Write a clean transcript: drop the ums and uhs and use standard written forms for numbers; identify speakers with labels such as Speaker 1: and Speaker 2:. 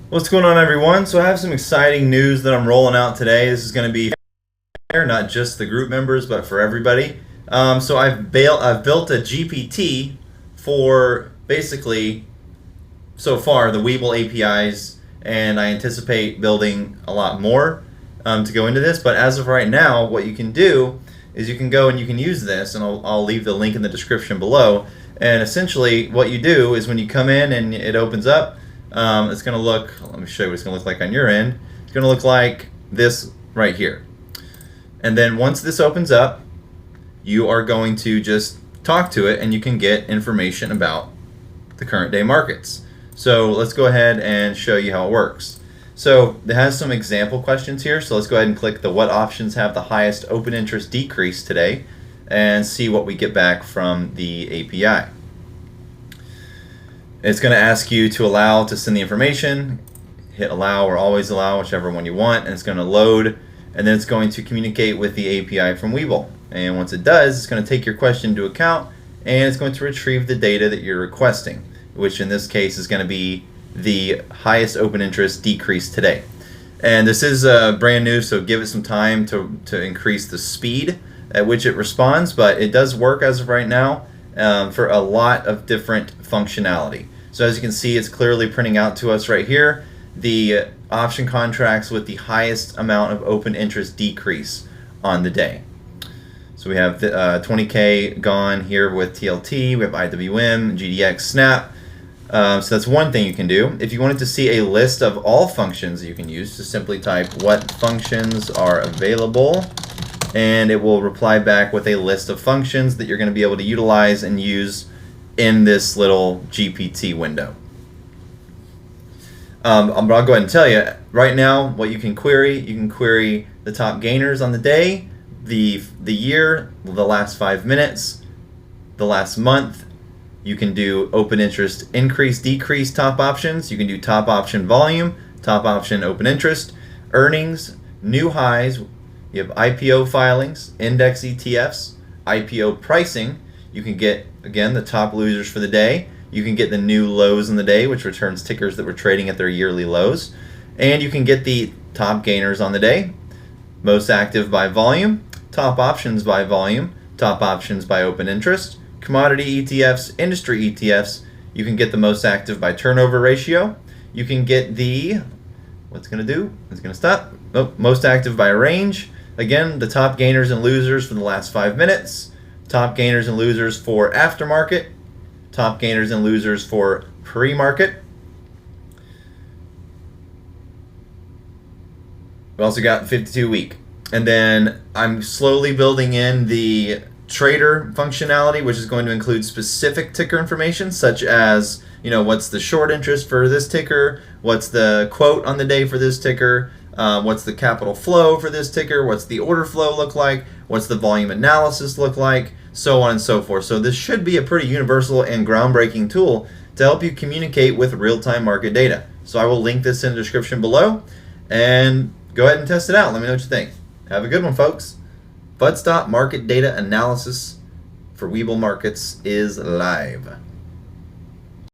Speaker 1: What's going on, everyone? So I have some exciting news that I'm rolling out today. This is going to be fair, not just the group members, but for everybody. So I've built a GPT for basically, so far, the Webull APIs, and I anticipate building a lot more to go into this. But as of right now, what you can do is you can go and you can use this, and I'll leave the link in the description below. And essentially, what you do is when you come in and it opens up, it's going to look, let me show you what it's going to look like on your end. It's going to look like this right here. And then once this opens up, you are going to just talk to it and you can get information about the current day markets. So let's go ahead and show you how it works. So it has some example questions here. So let's go ahead and click the what options have the highest open interest decrease today and see what we get back from the API. It's going to ask you to allow to send the information, hit allow or always allow, whichever one you want, and it's going to load, and then it's going to communicate with the API from Webull. And once it does, it's going to take your question into account, and it's going to retrieve the data that you're requesting, which in this case is going to be the highest open interest decrease today. And this is brand new, so give it some time to increase the speed at which it responds, but it does work as of right now for a lot of different functionality. So as you can see, it's clearly printing out to us right here the option contracts with the highest amount of open interest decrease on the day. So we have 20K gone here with TLT, we have IWM, GDX, Snap. So that's one thing you can do. If you wanted to see a list of all functions you can use, just simply type what functions are available, and it will reply back with a list of functions that you're going to be able to utilize and use in this little GPT window. But I'll go ahead and tell you, right now, what you can query the top gainers on the day, the year, the last 5 minutes, the last month. You can do open interest increase, decrease top options. You can do top option volume, top option open interest, earnings, new highs. You have IPO filings, index ETFs, IPO pricing. You can get, again, the top losers for the day. You can get the new lows in the day, which returns tickers that were trading at their yearly lows. And you can get the top gainers on the day, most active by volume, top options by volume, top options by open interest, commodity ETFs, industry ETFs. You can get the most active by turnover ratio. You can get the, what's going to do? It's going to stop. Oh, most active by range. Again, the top gainers and losers for the last 5 minutes, top gainers and losers for aftermarket, top gainers and losers for pre-market. We also got 52-week. And then I'm slowly building in the trader functionality, which is going to include specific ticker information, such as, what's the short interest for this ticker, what's the quote on the day for this ticker, what's the capital flow for this ticker, what's the order flow look like, what's the volume analysis look like, so on and so forth. So this should be a pretty universal and groundbreaking tool to help you communicate with real-time market data. So I will link this in the description below, and go ahead and test it out. Let me know what you think. Have a good one, folks. FudStop market data analysis for Webull Markets is live.